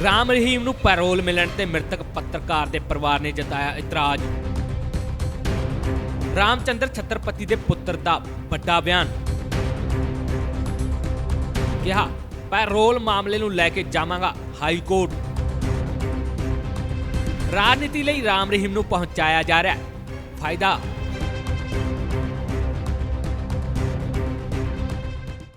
राम रहीम नूं पैरोल मिलण ते मृतक पत्रकार दे परिवार ने जताया इतराज। रामचंद्र छत्रपति दे पुत्र दा वड्डा बयान। कहा पैरोल मामले नूं लैके जावांगा हाई कोर्ट। राजनीति लई राम रहीम नूं पहुंचाया जा रहा है फायदा।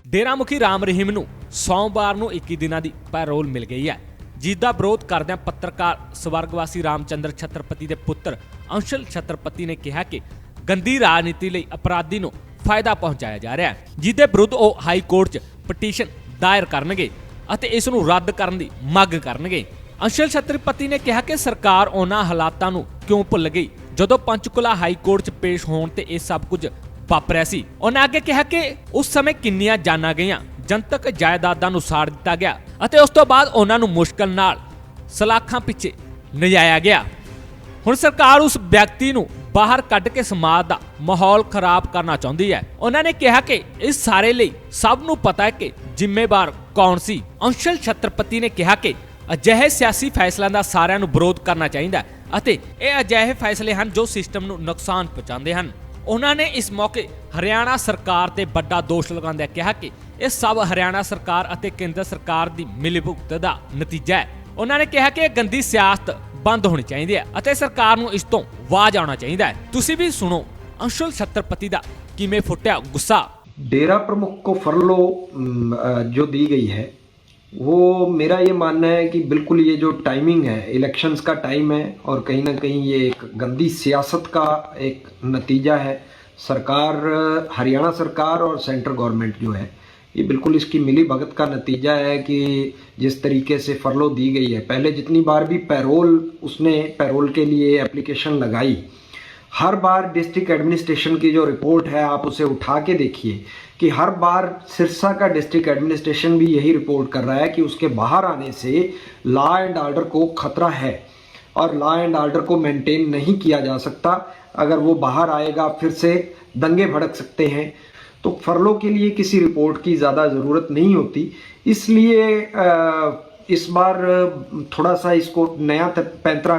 डेरा मुखी राम रहीम नूं सोमवार नूं 21 दिनां दी पैरोल मिल गई है, जिसदा विरोध करदਿਆਂ पत्रकार स्वर्गवासी रामचंद्र छत्रपति के पुत्र अंशल छत्रपति ने कहा कि गंदी राजनीति लई अपराधी नूं फायदा पहुंचाया जा रहा है, जिसदे विरुद्ध ਉਹ हाई कोर्ट 'ਚ पटीशन दायर करनगे ਅਤੇ ਇਸ ਨੂੰ ਰੱਦ ਕਰਨ ਦੀ ਮੰਗ ਕਰਨਗੇ। अंशल छत्रपति ने कहा कि सरकार उन्हां हालातां नूं क्यों भुੱਲ गई ਜਦੋਂ पंचकुला हाई कोर्ट 'ਚ पेश होण ते ਇਹ सब कुछ वापरिया सी। उन्हें आगे कहा कि उस समय किन्नियां जानां गईयां, जनतक जायदादां नूं साड़ दिता गया ਅਤੇ उस तो बाद उन्हां नूं मुश्किल नाल सलाखां पिछे लिजाया गया। हुण सरकार उस व्यक्ति नूं बाहर कढ के समाज दा माहौल खराब करना चाहुंदी है। उन्होंने कहा कि इस सारे लई सब नूं पता है कि जिम्मेवार कौन सी। अंशल छत्रपति ने कहा कि अजिहे सियासी फैसलों का सारिਆਂ ਨੂੰ विरोध करना चाहिए ਅਤੇ ਇਹ ਅਜਿਹੇ फैसले हैं जो सिस्टम ਨੂੰ नुकसान पहुंचाते हैं। उन्होंने इस मौके हरियाणा सरकार ते बड़ा दोष लगांदे कहा कि यह सब हरियाणा सरकार ਅਤੇ केंद्र सरकार की मिलीभुगत का नतीजा है। उन्होंने कहा कि गंदी सियासत बंद होनी चाहिए ਅਤੇ सरकार ਨੂੰ इस तो वाज आना चाहिए। तुसी भी सुनो अंशुल छत्रपति का किवें फुटिया गुस्सा। डेरा प्रमुख को फरलो जो दी गई है वो मेरा ये मानना है कि बिल्कुल ये जो टाइमिंग है इलेक्शंस का टाइम है और कहीं ना कहीं ये एक गंदी सियासत का एक नतीजा है। सरकार हरियाणा सरकार और सेंट्रल गवर्नमेंट जो है ये बिल्कुल इसकी मिली भगत का नतीजा है कि जिस तरीके से फरलो दी गई है, पहले जितनी बार भी उसने पैरोल के लिए एप्लीकेशन लगाई, हर बार डिस्ट्रिक्ट एडमिनिस्ट्रेशन की जो रिपोर्ट है आप उसे उठा के देखिए कि हर बार सिरसा का डिस्ट्रिक्ट एडमिनिस्ट्रेशन भी यही रिपोर्ट कर रहा है कि उसके बाहर आने से लॉ एंड ऑर्डर को खतरा है और लॉ एंड ऑर्डर को मेंटेन नहीं किया जा सकता। अगर वो बाहर आएगा फिर से दंगे भड़क सकते हैं, तो फरलो के लिए किसी रिपोर्ट की ज़्यादा ज़रूरत नहीं होती। इसलिए इस बार थोड़ा सा इसको नया पैंतरा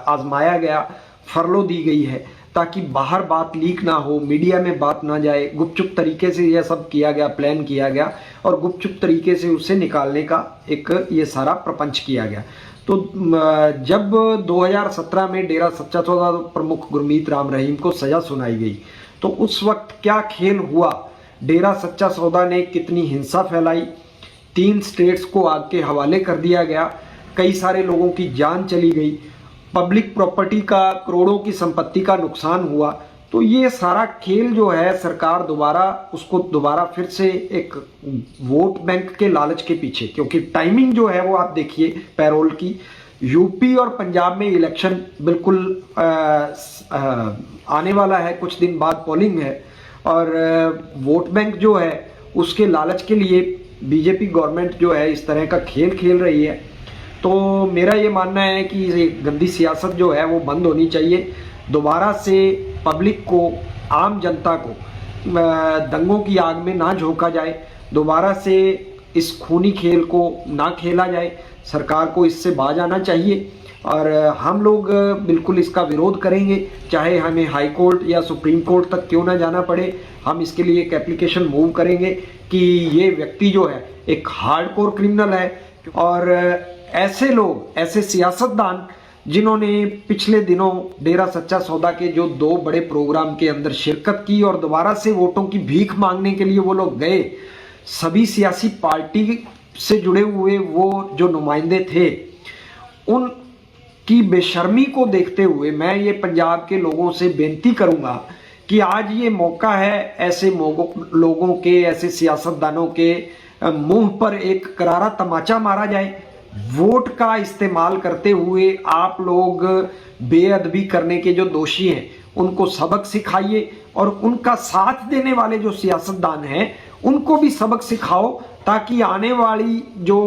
आजमाया गया, फरलो दी गई है ताकि बाहर बात लीक ना हो, मीडिया में बात ना जाए। गुपचुप तरीके से यह सब किया गया, प्लान किया गया और गुपचुप तरीके से उसे निकालने का एक ये सारा प्रपंच किया गया। तो जब 2017 में डेरा सच्चा सौदा प्रमुख गुरमीत राम रहीम को सजा सुनाई गई तो उस वक्त क्या खेल हुआ, डेरा सच्चा सौदा ने कितनी हिंसा फैलाई, 3 स्टेट्स को आग के हवाले कर दिया गया, कई सारे लोगों की जान चली गई, पब्लिक प्रॉपर्टी का करोड़ों की संपत्ति का नुकसान हुआ। तो ये सारा खेल जो है सरकार दोबारा फिर से एक वोट बैंक के लालच के पीछे, क्योंकि टाइमिंग जो है वो आप देखिए पैरोल की, यूपी और पंजाब में इलेक्शन बिल्कुल आने वाला है, कुछ दिन बाद पोलिंग है और वोट बैंक जो है उसके लालच के लिए बीजेपी गवर्नमेंट जो है इस तरह का खेल खेल रही है। तो मेरा ये मानना है कि ये गंदी सियासत जो है वो बंद होनी चाहिए। दोबारा से पब्लिक को, आम जनता को दंगों की आग में ना झोंका जाए, दोबारा से इस खूनी खेल को ना खेला जाए। सरकार को इससे बाज आना चाहिए और हम लोग बिल्कुल इसका विरोध करेंगे, चाहे हमें हाई कोर्ट या सुप्रीम कोर्ट तक क्यों ना जाना पड़े। हम इसके लिए एक एप्लीकेशन मूव करेंगे कि ये व्यक्ति जो है एक हार्डकोर क्रिमिनल है और ऐसे लोग, ऐसे सियासतदान जिन्होंने पिछले दिनों डेरा सच्चा सौदा के जो 2 बड़े प्रोग्राम के अंदर शिरकत की और दोबारा से वोटों की भीख मांगने के लिए वो लोग गए, सभी सियासी पार्टी से जुड़े हुए वो जो नुमाइंदे थे, उनकी बेशर्मी को देखते हुए मैं ये पंजाब के लोगों से बेनती करूंगा कि आज ये मौका है ऐसे लोगों के, ऐसे सियासतदानों के मुंह पर एक करारा तमाचा मारा जाए। वोट का इस्तेमाल करते हुए आप लोग बेअदबी करने के जो दोषी हैं उनको सबक सिखाइए और उनका साथ देने वाले जो सियासतदान हैं उनको भी सबक सिखाओ, ताकि आने वाली जो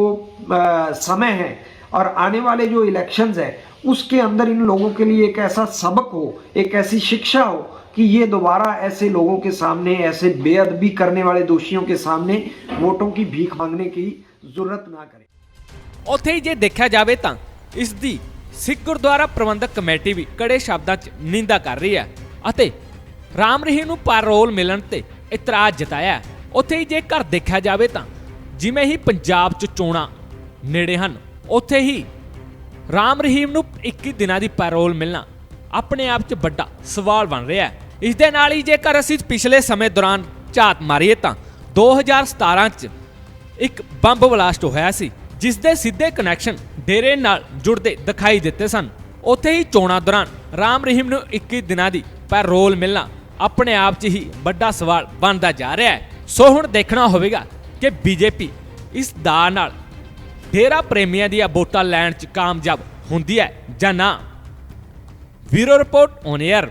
समय है और आने वाले जो इलेक्शंस है उसके अंदर इन लोगों के लिए एक ऐसा सबक हो, एक ऐसी शिक्षा हो कि ये दोबारा ऐसे लोगों के सामने, ऐसे बेअदबी करने वाले दोषियों के सामने वोटों की भीख मांगने की जरूरत ना करें। ਉੱਥੇ ਹੀ ਜੇ ਦੇਖਿਆ ਜਾਵੇ ਤਾਂ ਇਸ ਦੀ ਸਿੱਖ ਗੁਰਦੁਆਰਾ ਪ੍ਰਬੰਧਕ ਕਮੇਟੀ ਵੀ ਕੜੇ ਸ਼ਬਦਾਂ 'ਚ ਨਿੰਦਾ ਕਰ ਰਹੀ ਹੈ ਅਤੇ ਰਾਮ ਰਹੀਮ ਨੂੰ ਪੈਰੋਲ ਮਿਲਣ ਤੇ ਇਤਰਾਜ਼ ਜਤਾਇਆ। ਉੱਥੇ ਹੀ ਜੇ ਘਰ ਦੇਖਿਆ ਜਾਵੇ ਤਾਂ ਜਿਵੇਂ ਹੀ ਪੰਜਾਬ 'ਚ ਚੋਣਾਂ ਨੇੜੇ ਹਨ, ਉੱਥੇ ਹੀ ਰਾਮ ਰਹੀਮ ਨੂੰ 21 ਦਿਨਾਂ ਦੀ ਪੈਰੋਲ ਮਿਲਣਾ ਆਪਣੇ ਆਪ 'ਚ ਵੱਡਾ ਸਵਾਲ ਬਣ ਰਿਹਾ ਹੈ। ਇਸ ਦੇ ਨਾਲ ਹੀ ਜੇਕਰ ਅਸੀਂ ਪਿਛਲੇ ਸਮੇਂ ਦੌਰਾਨ ਝਾਤ ਮਾਰੀਏ ਤਾਂ 2017 'ਚ ਇੱਕ ਬੰਬ ਬਲਾਸਟ ਹੋਇਆ ਸੀ, ਜਿਸ ਦੇ ਸਿੱਧੇ ਕਨੈਕਸ਼ਨ ਡੇਰੇ ਨਾਲ ਜੁੜਦੇ ਦਿਖਾਈ ਦਿੱਤੇ ਸਨ। ਉੱਥੇ ਹੀ ਚੋਣਾਂ ਦੌਰਾਨ ਰਾਮ ਰਹੀਮ ਨੂੰ 21 ਦਿਨਾਂ ਦੀ ਪੈਰੋਲ ਮਿਲਣਾ ਆਪਣੇ ਆਪ 'ਚ ਹੀ ਵੱਡਾ ਸਵਾਲ ਬਣਦਾ ਜਾ ਰਿਹਾ ਹੈ। ਸੋ ਹੁਣ ਦੇਖਣਾ ਹੋਵੇਗਾ ਕਿ ਬੀਜੇਪੀ ਇਸ ਦਾ ਨਾਲ ਡੇਰਾ ਪ੍ਰੇਮੀਆਂ ਦੀਆਂ ਵੋਟਾਂ ਲੈਣ 'ਚ ਕਾਮਯਾਬ ਹੁੰਦੀ ਹੈ ਜਾਂ ਨਾ। Bureau report on air.